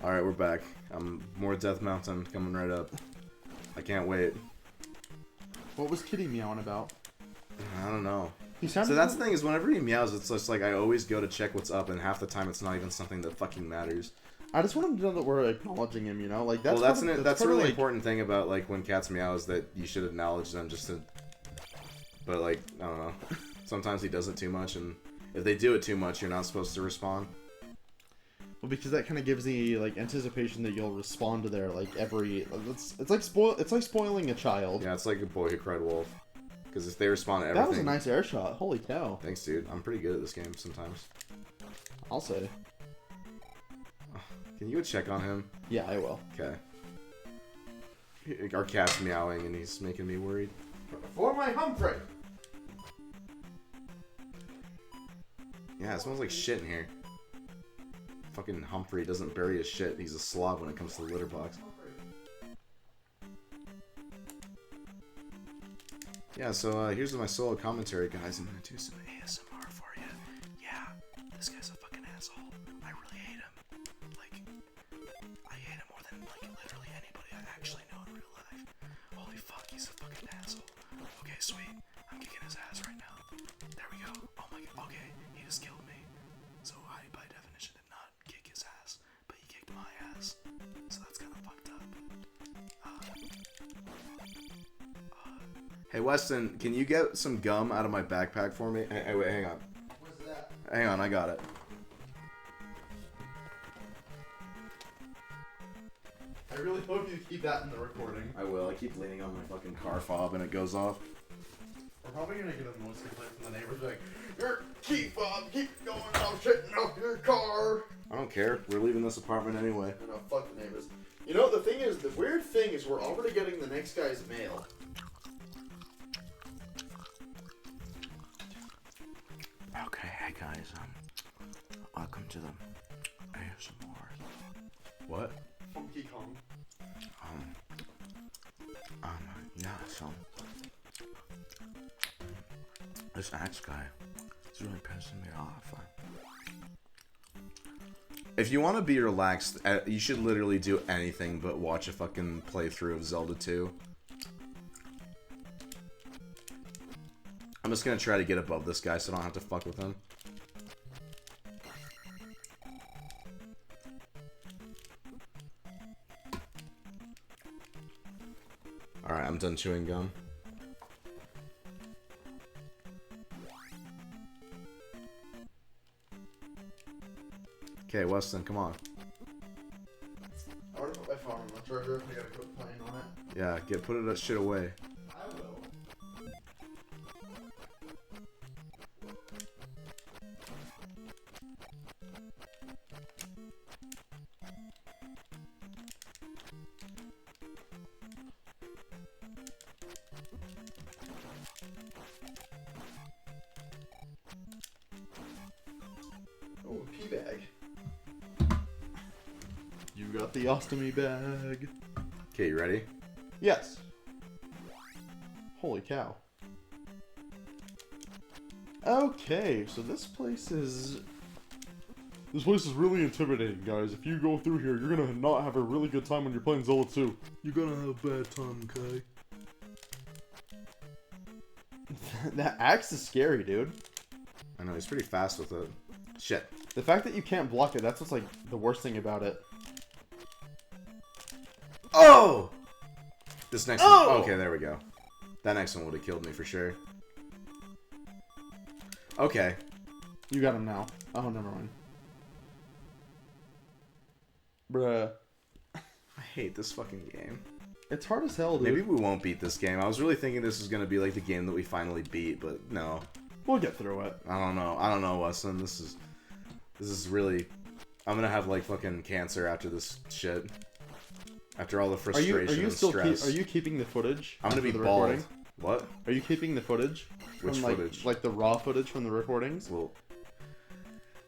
Alright, we're back. More Death Mountain coming right up. I can't wait. What was Kitty meowing about? I don't know. So that's the thing is whenever he meows, it's just like I always go to check what's up, and half the time it's not even something that fucking matters. I just want him to know that we're acknowledging him, you know? Like that's that's a really important thing about like when cats meow is that you should acknowledge them just to. But like I don't know, sometimes he does it too much, and if they do it too much, you're not supposed to respond. Well, because that kind of gives the like anticipation that you'll respond to their like every. It's like spoiling a child. Yeah, it's like a boy who cried wolf. Because if they respond to everything... That was a nice air shot. Holy cow. Thanks, dude. I'm pretty good at this game sometimes. I'll say. Can you go check on him? Yeah, I will. Okay. Our cat's meowing and he's making me worried. For my Humphrey! Yeah, it smells like shit in here. Fucking Humphrey doesn't bury his shit. He's a slob when it comes to the litter box. Yeah, so here's my solo commentary, guys. I'm gonna do some ASMR for you. Yeah, this guy's a fucking asshole. I really hate him. Like, I hate him more than, like, literally anybody I actually know in real life. Holy fuck, he's a fucking asshole. Okay, sweet. I'm kicking his ass right now. There we go. Oh my god. Okay, he just killed me. So I, by definition, did not kick his ass, but he kicked my ass. So that's kind of fucked up. Hey Weston, can you get some gum out of my backpack for me? Hey, wait, hang on. What's that? Hang on, I got it. I really hope you keep that in the recording. I will. I keep leaning on my fucking car fob and it goes off. We're probably gonna get a noise complaint from the neighbors like, your key fob keeps going off, shitting out your car. I don't care. We're leaving this apartment anyway. No, fuck the neighbors. You know, the thing is, the weird thing is we're already getting the next guy's mail. Okay, hey guys, welcome to the ASMR. What? Funky Kong. Yeah, so this axe guy is really pissing me off. If you want to be relaxed, you should literally do anything but watch a fucking playthrough of Zelda 2. I'm just gonna try to get above this guy so I don't have to fuck with him. Alright, I'm done chewing gum. Okay, Weston, come on. I already put my phone on the charger. I gotta quit playing on it. Yeah, put that shit away. I will. Oh, pee bag. You got the ostomy bag. Okay, you ready? Yes. Holy cow. Okay, so this place is really intimidating, guys. If you go through here, you're gonna not have a really good time when you're playing Zelda 2. You're gonna have a bad time, okay? That axe is scary, dude. I know, he's pretty fast with it. Shit. The fact that you can't block it, that's what's like the worst thing about it. Oh! This next Oh! one. Okay, there we go. That next one would have killed me for sure. Okay. You got him now. Oh, never mind. Bruh. I hate this fucking game. It's hard as hell, dude. Maybe we won't beat this game. I was really thinking this was going to be like the game that we finally beat, but no. We'll get through it. I don't know, Weston. This is really... I'm going to have like fucking cancer after this shit. After all the frustration and stress. Are you keeping the footage? I'm going to be bald. Recording? What? Are you keeping the footage? Which footage? Like the raw footage from the recordings? Well,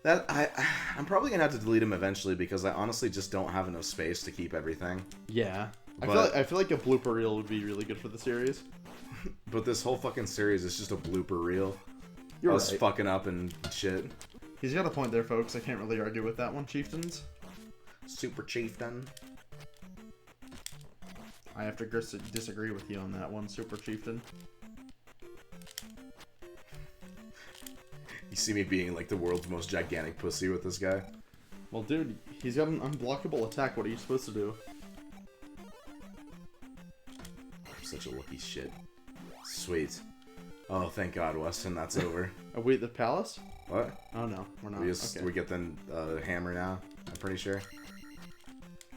I'm probably gonna have to delete them eventually because I honestly just don't have enough space to keep everything. Yeah, I feel like a blooper reel would be really good for the series. But this whole fucking series is just a blooper reel. You're Us right. fucking up and shit. He's got a point there, folks. I can't really argue with that one, chieftains. Super Chieftain. I have to disagree with you on that one, Super Chieftain. You see me being like the world's most gigantic pussy with this guy? Well, dude, he's got an unblockable attack. What are you supposed to do? I'm such a lucky shit. Sweet. Oh, thank God, Weston, that's over. Oh, wait, the palace? What? Oh, no, we're not. Okay. We get the hammer now, I'm pretty sure.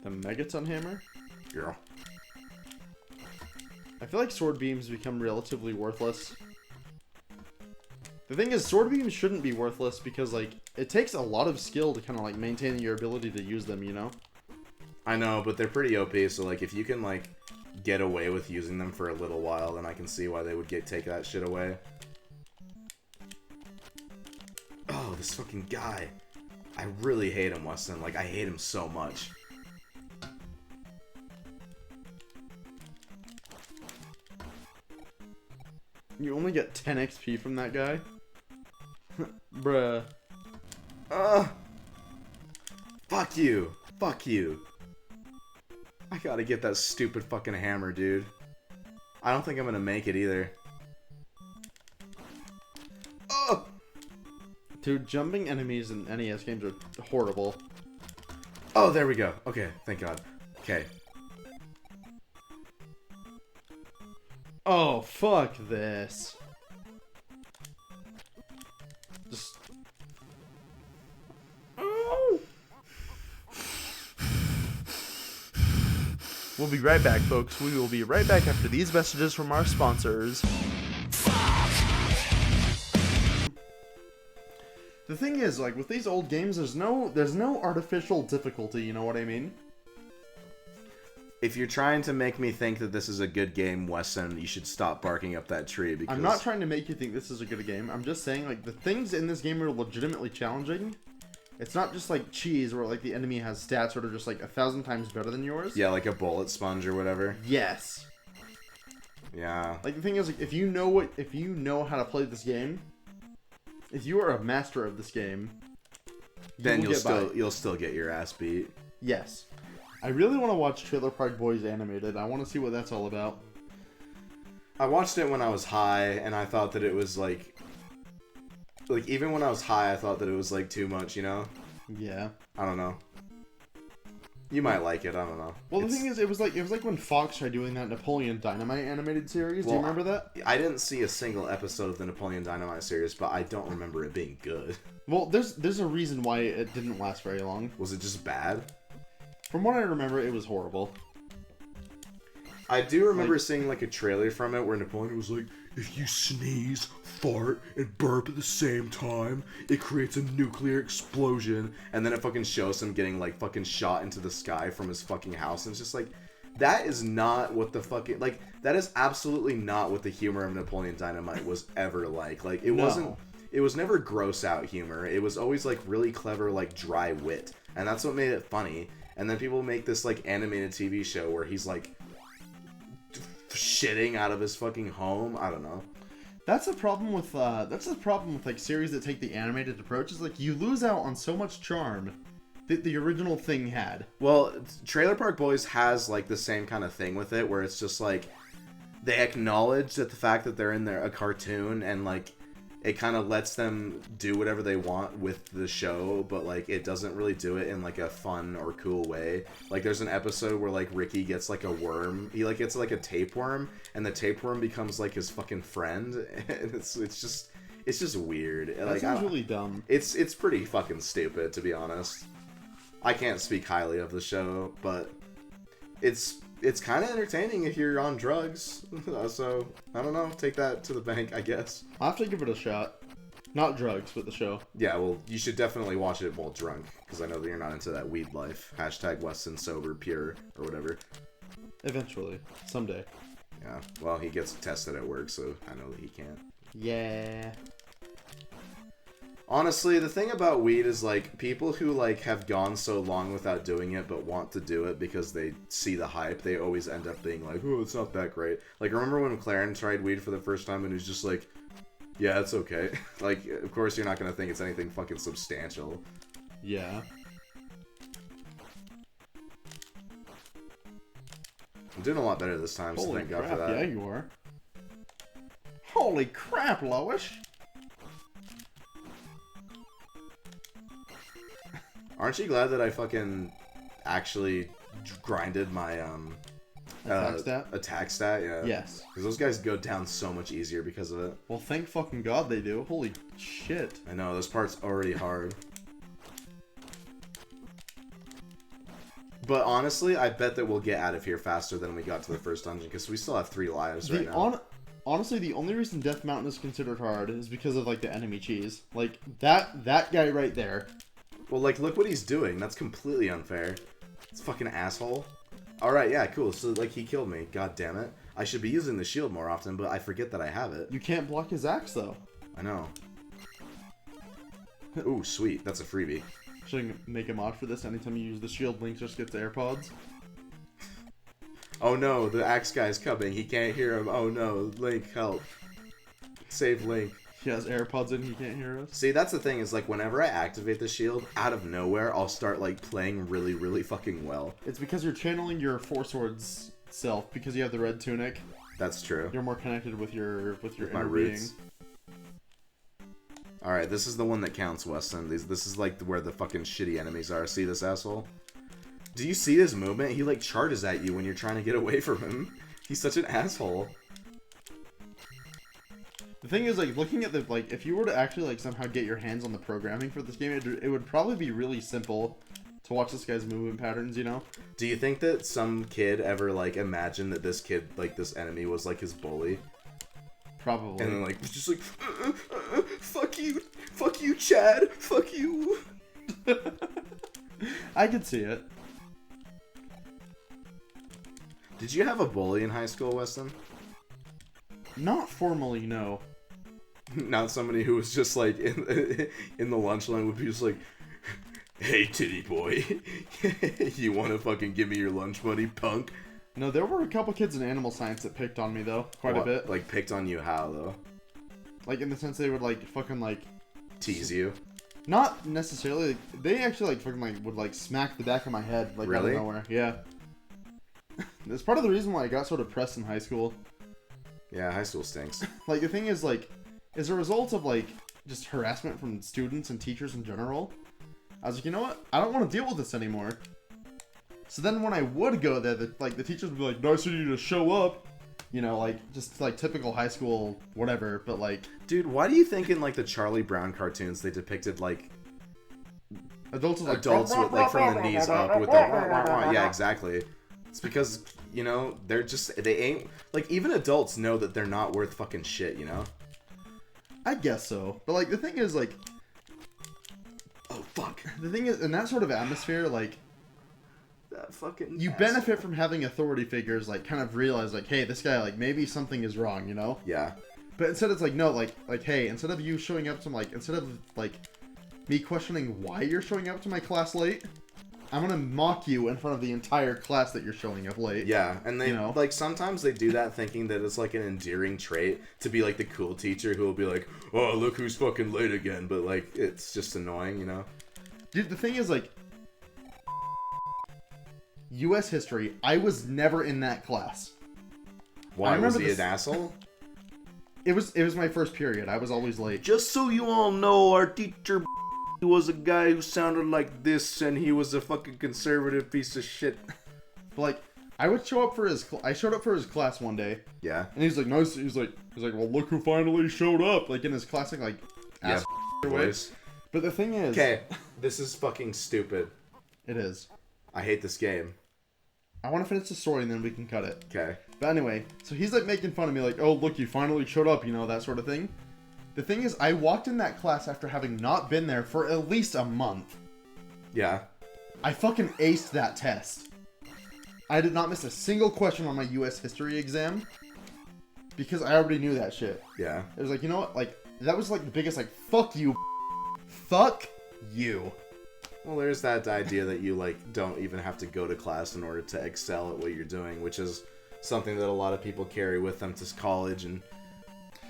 The Megaton Hammer? Girl. I feel like sword beams become relatively worthless. The thing is, sword beams shouldn't be worthless because, like, it takes a lot of skill to kind of, like, maintain your ability to use them, you know? I know, but they're pretty OP, so, like, if you can, like, get away with using them for a little while, then I can see why they would take that shit away. Oh, this fucking guy. I really hate him, Weston. Like, I hate him so much. You only get 10 XP from that guy? Bruh. Fuck you. Fuck you. I gotta get that stupid fucking hammer, dude. I don't think I'm gonna make it either. Oh! Dude, jumping enemies in NES games are horrible. Oh, there we go. Okay, thank God. Okay. Oh, fuck this. Just... Oh! We'll be right back, folks. We will be right back after these messages from our sponsors. The thing is, like, with these old games, there's no artificial difficulty, you know what I mean? If you're trying to make me think that this is a good game, Weston, you should stop barking up that tree because... I'm not trying to make you think this is a good game. I'm just saying, like, the things in this game are legitimately challenging. It's not just like cheese where, like, the enemy has stats that are just, like, 1,000 times better than yours. Yeah, like a bullet sponge or whatever. Yes. Yeah. Like, the thing is, like, if you know how to play this game, if you are a master of this game, then you'll still get your ass beat. Yes. I really want to watch Trailer Park Boys animated. I want to see what that's all about. I watched it when I was high, and I thought that it was, like, even when I was high, I thought that it was, like, too much, you know? Yeah. I don't know. You might like it, I don't know. Well, the thing is, it was like when Fox tried doing that Napoleon Dynamite animated series. Do you remember that? I didn't see a single episode of the Napoleon Dynamite series, but I don't remember it being good. Well, there's a reason why it didn't last very long. Was it just bad? From what I remember, it was horrible. I do remember seeing, like, a trailer from it where Napoleon was like, if you sneeze, fart, and burp at the same time, it creates a nuclear explosion. And then it fucking shows him getting, like, fucking shot into the sky from his fucking house. And it's just like, that is not what the fucking, like, that is absolutely not what the humor of Napoleon Dynamite was ever like. Like, it wasn't, it was never gross out humor. It was always, like, really clever, like, dry wit. And that's what made it funny. And then people make this, like, animated TV show where he's, like, shitting out of his fucking home. I don't know. That's the problem with like series that take the animated approach. Is like you lose out on so much charm that the original thing had. Well, Trailer Park Boys has, like, the same kind of thing with it, where it's just like they acknowledge that the fact that they're in a cartoon, and, like, it kind of lets them do whatever they want with the show, but, like, it doesn't really do it in, like, a fun or cool way. Like, there's an episode where, like, Ricky gets, like, a worm. He, like, gets, like, a tapeworm, and the tapeworm becomes, like, his fucking friend. And it's just weird. That like, sounds really dumb. It's pretty fucking stupid, to be honest. I can't speak highly of the show, but it's kind of entertaining if you're on drugs. So, I don't know. Take that to the bank, I guess. I'll have to give it a shot. Not drugs, but the show. Yeah, well, you should definitely watch it while drunk, because I know that you're not into that weed life. Hashtag Weston sober, pure, or whatever. Eventually. Someday. Yeah, well, he gets tested at work, so I know that he can't. Yeah. Honestly, the thing about weed is, like, people who, like, have gone so long without doing it but want to do it because they see the hype, they always end up being like, oh, it's not that great. Like, remember when Claren tried weed for the first time and he was just like, yeah, it's okay. Like, of course you're not going to think it's anything fucking substantial. Yeah. I'm doing a lot better this time, so Holy thank God crap, for that. yeah, you are. Holy crap, Lois! Aren't you glad that I fucking actually grinded my attack stat? Yeah. Yes. Because those guys go down so much easier because of it. Well, thank fucking God they do. Holy shit. I know, this part's already hard. But honestly, I bet that we'll get out of here faster than we got to the first dungeon, because we still have 3 lives right now. Honestly, the only reason Death Mountain is considered hard is because of, like, the enemy cheese. Like, that guy right there. Well, like, look what he's doing. That's completely unfair. It's fucking asshole. Alright, yeah, cool. So, like, he killed me. God damn it. I should be using the shield more often, but I forget that I have it. You can't block his axe, though. I know. Ooh, sweet. That's a freebie. Should I make a mod for this? Anytime you use the shield, Link just gets AirPods. Oh no, the axe guy's coming. He can't hear him. Oh no, Link, help. Save Link. He has AirPods in, he can't hear us. See, that's the thing, is like whenever I activate the shield, out of nowhere, I'll start like playing really, really fucking well. It's because you're channeling your Four Swords self, because you have the red tunic. That's true. You're more connected with your my inner roots. being. Alright, this is the one that counts, Weston. This is like where the fucking shitty enemies are. See this asshole? Do you see his movement? He like charges at you when you're trying to get away from him. He's such an asshole. The thing is, like, looking at the, like, if you were to actually, like, somehow get your hands on the programming for this game, it would probably be really simple to watch this guy's movement patterns, you know? Do you think that some kid ever, like, imagined that this kid, like, this enemy was, like, his bully? Probably. And then, like, just like, fuck you, Chad, fuck you. I could see it. Did you have a bully in high school, Weston? Not formally, no. Not somebody who was just, like, in the lunch line would be just like, hey, titty boy, you want to fucking give me your lunch money, punk? No, there were a couple kids in animal science that picked on me, though. Quite a bit. Like, picked on you how, though? Like, in the sense they would, like, fucking, like... Tease you? Not necessarily. Like, they actually, like, fucking, like, would, like, smack the back of my head, like, really? out of nowhere. Yeah. That's part of the reason why I got so depressed in high school. Yeah, high school stinks. Like, the thing is, like, as a result of, like, just harassment from students and teachers in general, I was like, you know what? I don't want to deal with this anymore. So then when I would go there, the teachers would be like, nice of you to show up. You know, like, just, like, typical high school whatever, but, like... Dude, why do you think in, like, the Charlie Brown cartoons they depicted, like... Adults with, like, from the knees up with the... Yeah, exactly. It's because, you know, they're just... They ain't... Like, even adults know that they're not worth fucking shit, you know? I guess so. But, like, the thing is, like... Oh, fuck. The thing is, in that sort of atmosphere, like... That fucking you asshole. benefit from having authority figures, like, kind of realize, like, hey, this guy, like, maybe something is wrong, you know? Yeah. But instead it's like, no, like, hey, instead of you showing up to, like, instead of, like, me questioning why you're showing up to my class late, I'm gonna mock you in front of the entire class that you're showing up late. Yeah, and they, you know? like, sometimes they do that thinking that it's, like, an endearing trait to be, like, the cool teacher who will be like, oh, look who's fucking late again, but, like, it's just annoying, you know? Dude, the thing is, like, U.S. history, I was never in that class. Why, was he an asshole? It was my first period. I was always late. Just so you all know, our teacher was a guy who sounded like this, and he was a fucking conservative piece of shit. But, like, I would show up for his... I showed up for his class one day. Yeah. And he's like, nice. He's like, well, look who finally showed up. Like, in his classic, like, ass voice. But the thing is... Okay, this is fucking stupid. It is. I hate this game. I want to finish the story and then we can cut it. Okay. But anyway, so he's like making fun of me, like, oh, look, you finally showed up, you know, that sort of thing. The thing is, I walked in that class after having not been there for at least a month. Yeah. I fucking aced that test. I did not miss a single question on my U.S. history exam because I already knew that shit. Yeah. It was like, you know what, like, that was like the biggest, like, fuck you. Fuck you. Well, there's that idea that you, like, don't even have to go to class in order to excel at what you're doing, which is something that a lot of people carry with them to college, and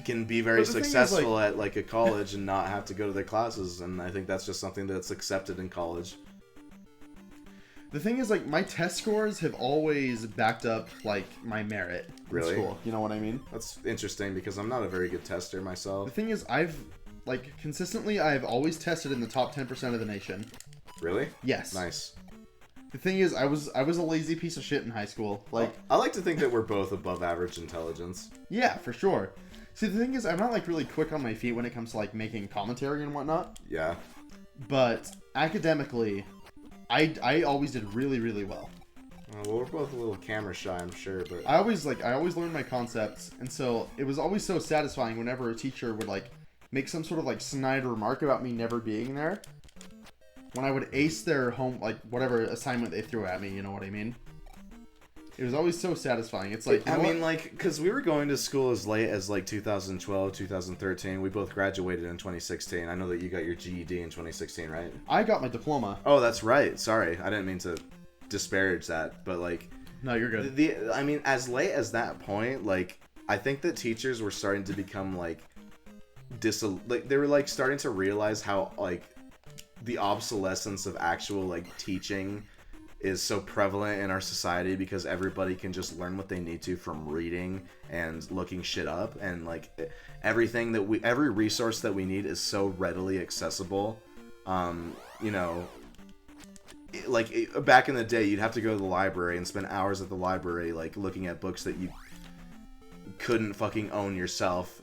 can be very successful at, like, a college and not have to go to their classes, and I think that's just something that's accepted in college. The thing is, like, my test scores have always backed up, like, my merit Really? in school. You know what I mean? That's interesting because I'm not a very good tester The myself. thing is, consistently, I've always tested in the top 10% of the nation. Really? Yes. Nice. The thing is, I was a lazy piece of shit in high school. Like, I like to think that we're both above average intelligence. yeah, for sure. See, the thing is, I'm not, like, really quick on my feet when it comes to, like, making commentary and whatnot. Yeah. But academically, I always did really, really well. Well, we're both a little camera shy, I'm sure, but... I always learned my concepts, and so it was always so satisfying whenever a teacher would, like, make some sort of, like, snide remark about me never being there. When I would ace their whatever assignment they threw at me, you know what I mean? It was always so satisfying. It's like, because we were going to school as late as, like, 2012, 2013. We both graduated in 2016. I know that you got your GED in 2016, right? I got my diploma. Oh, that's right. Sorry. I didn't mean to disparage that, but, like... No, you're good. As late as that point, like, I think that teachers were starting to become, like, they were, like, starting to realize how, like, the obsolescence of actual, like, teaching is so prevalent in our society because everybody can just learn what they need to from reading and looking shit up, and, like, every resource that we need is so readily accessible. You know, back in the day, you'd have to go to the library and spend hours at the library, like, looking at books that you couldn't fucking own yourself.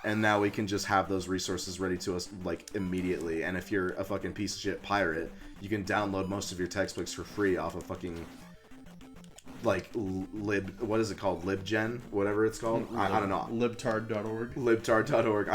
And now we can just have those resources ready to us, like, immediately. And if you're a fucking piece of shit pirate, you can download most of your textbooks for free off of fucking, like, what is it called? LibGen? Whatever it's called? I don't know. Libtard.org. Libtard.org.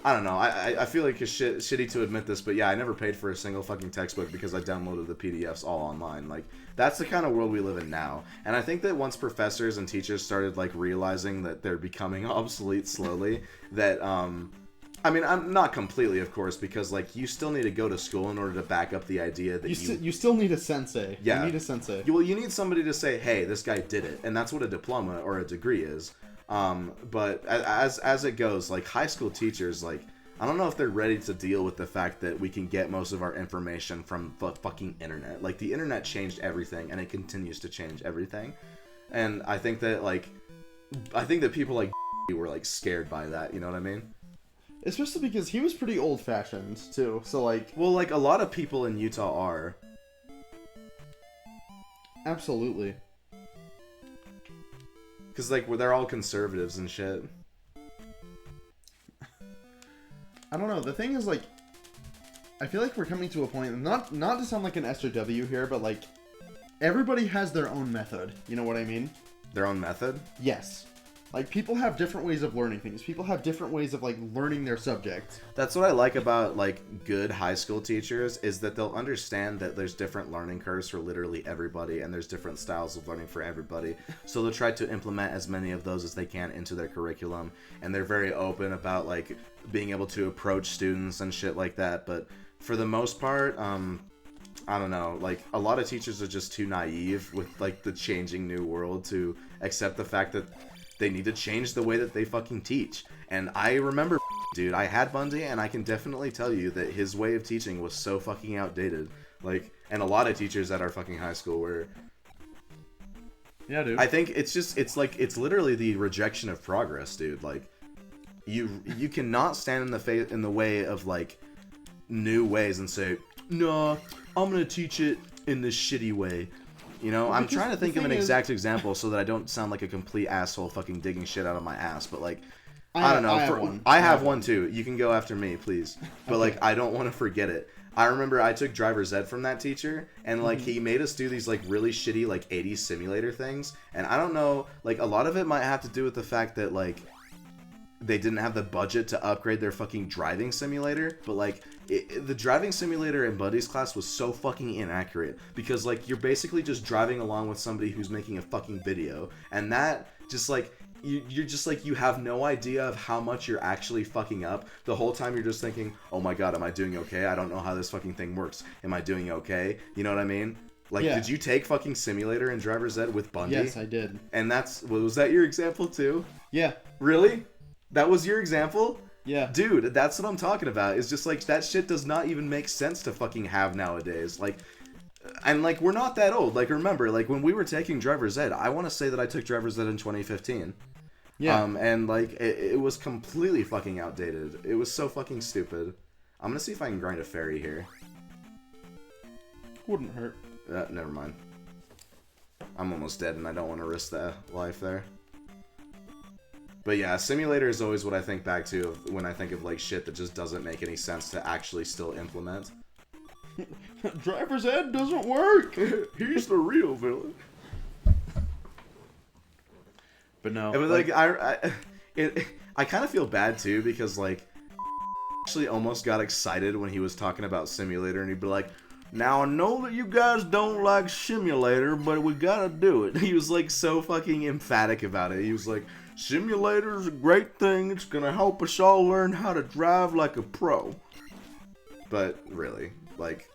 I don't know. I feel like it's shitty to admit this, but yeah, I never paid for a single fucking textbook because I downloaded the PDFs all online. Like, that's the kind of world we live in now. And I think that once professors and teachers started, like, realizing that they're becoming obsolete slowly, that, I'm not completely, of course, because, like, you still need to go to school in order to back up the idea that you still need a sensei. Yeah. You need a sensei. Well, you need somebody to say, hey, this guy did it. And that's what a diploma or a degree is. But as it goes, like, high school teachers, like, I don't know if they're ready to deal with the fact that we can get most of our information from the fucking internet. Like, the internet changed everything, and it continues to change everything. And I think that people like were, like, scared by that, you know what I mean? Especially because he was pretty old-fashioned, too, so, like... Well, like, a lot of people in Utah are. Absolutely. Because, like, they're all conservatives and shit. I don't know. The thing is, like, I feel like we're coming to a point, not to sound like an SJW here, but, like, everybody has their own method. You know what I mean? Their own method? Yes. Like, people have different ways of learning things. People have different ways of, like, learning their subject. That's what I like about, like, good high school teachers, is that they'll understand that there's different learning curves for literally everybody, and there's different styles of learning for everybody. So they'll try to implement as many of those as they can into their curriculum, and they're very open about, like, being able to approach students and shit like that. But for the most part, I don't know, like, a lot of teachers are just too naive with, like, the changing new world to accept the fact that they need to change the way that they fucking teach. And I remember, dude, I had Bundy, and I can definitely tell you that his way of teaching was so fucking outdated. Like, and a lot of teachers at our fucking high school were. Yeah, dude. I think it's literally the rejection of progress, dude. Like, you cannot stand in the way of, like, new ways and say, no, I'm gonna teach it in this shitty way. You know, well, I'm trying to think of an exact example so that I don't sound like a complete asshole fucking digging shit out of my ass. But, like, I don't know. I have one too. You can go after me, please. But, okay. Like, I don't want to forget it. I remember I took driver's ed from that teacher, and, like, he made us do these, like, really shitty, like, 80s simulator things. And I don't know, like, a lot of it might have to do with the fact that, like, they didn't have the budget to upgrade their fucking driving simulator, but, like, the driving simulator in Buddy's class was so fucking inaccurate, because, like, you're basically just driving along with somebody who's making a fucking video, and that just, like, you're just, like, you have no idea of how much you're actually fucking up. The whole time you're just thinking, oh my god, am I doing okay? I don't know how this fucking thing works. Am I doing okay? You know what I mean? Like, yeah. Did you take fucking simulator in driver's ed with Bundy? Yes, I did. And was that your example too? Yeah. Really? That was your example? Yeah. Dude, that's what I'm talking about. It's just, like, that shit does not even make sense to fucking have nowadays. Like, And, like, we're not that old. Like, remember, like, when we were taking driver's ed, I want to say that I took driver's ed in 2015. Yeah. And, like, it was completely fucking outdated. It was so fucking stupid. I'm gonna see if I can grind a fairy here. Wouldn't hurt. Never mind. I'm almost dead, and I don't want to risk that life there. But yeah, simulator is always what I think back to when I think of, like, shit that just doesn't make any sense to actually still implement. Driver's ed doesn't work! He's the real villain. But no. But, like, I kind of feel bad, too, because, like, actually almost got excited when he was talking about simulator, and he'd be like, now I know that you guys don't like simulator, but we gotta do it. He was, like, so fucking emphatic about it. He was like, simulator's a great thing, it's gonna help us all learn how to drive like a pro. But, really, like,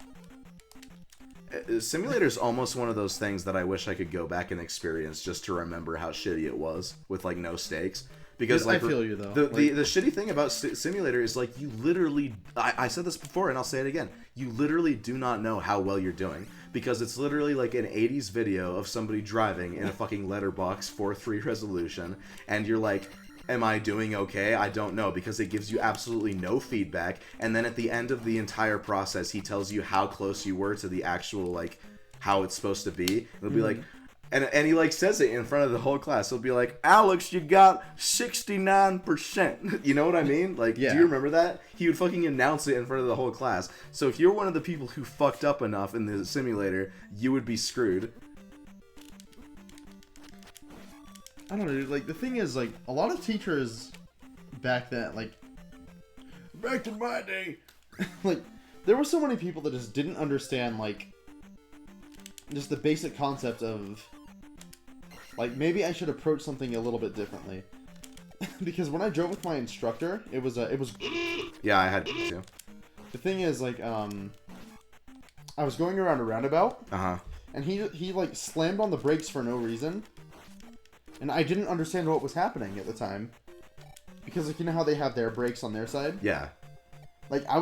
simulator's almost one of those things that I wish I could go back and experience just to remember how shitty it was, with, like, no stakes. Because, like, I feel you, though. The shitty thing about simulator is, like, you literally... I said this before, and I'll say it again. You literally do not know how well you're doing. Because it's literally, like, an 80s video of somebody driving in a fucking letterbox 4:3 resolution. And you're like, am I doing okay? I don't know. Because it gives you absolutely no feedback. And then at the end of the entire process, he tells you how close you were to the actual, like, how it's supposed to be. It'll be like... And he, like, says it in front of the whole class. He'll be like, Alex, you got 69%. You know what I mean? Like, yeah. Do you remember that? He would fucking announce it in front of the whole class. So if you're one of the people who fucked up enough in the simulator, you would be screwed. I don't know, dude. Like, the thing is, like, a lot of teachers back then, like, back in my day, like, there were so many people that just didn't understand, like, just the basic concept of, like, maybe I should approach something a little bit differently. Because when I drove with my instructor, it was Yeah, I had to. The thing is, like, I was going around a roundabout, and he like slammed on the brakes for no reason, and I didn't understand what was happening at the time, because, like, you know how they have their brakes on their side? Yeah. Like, I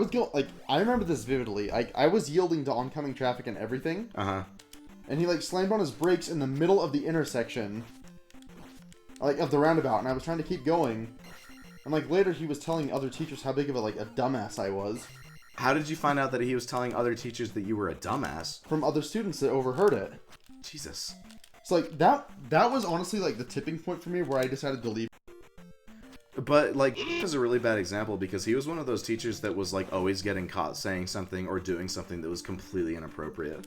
remember this vividly. I was yielding to oncoming traffic and everything. And he, like, slammed on his brakes in the middle of the intersection, like, of the roundabout, and I was trying to keep going. And, like, later he was telling other teachers how big of a dumbass I was. How did you find out that he was telling other teachers that you were a dumbass? From other students that overheard it. Jesus. So, like, that was honestly, like, the tipping point for me where I decided to leave. But, like, is a really bad example because he was one of those teachers that was, like, always getting caught saying something or doing something that was completely inappropriate.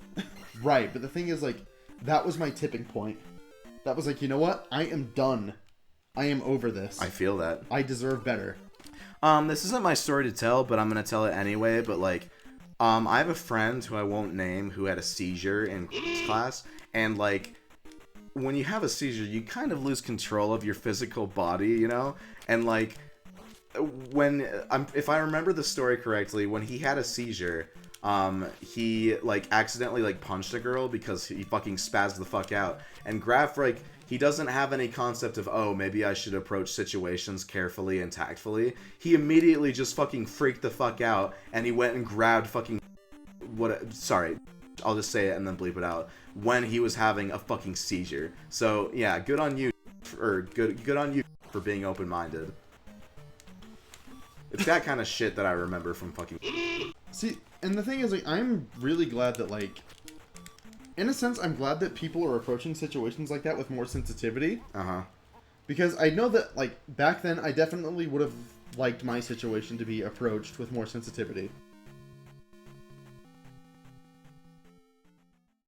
Right, but the thing is, like, that was my tipping point. That was like, you know what? I am done. I am over this. I feel that. I deserve better. This isn't my story to tell, but I'm gonna tell it anyway, but, like, I have a friend who I won't name who had a seizure in class, and, like, when you have a seizure, you kind of lose control of your physical body, you know? And, like, if I remember the story correctly, when he had a seizure, he, like, accidentally, like, punched a girl because he fucking spazzed the fuck out. And Graf, like, he doesn't have any concept of, oh, maybe I should approach situations carefully and tactfully. He immediately just fucking freaked the fuck out, and he went and grabbed fucking... Sorry, I'll just say it and then bleep it out. When he was having a fucking seizure. So, yeah, good on you, good on you for being open-minded. It's that kind of shit that I remember from fucking... See, and the thing is, like, I'm really glad that, like, in a sense, I'm glad that people are approaching situations like that with more sensitivity. Because I know that, like, back then, I definitely would have liked my situation to be approached with more sensitivity.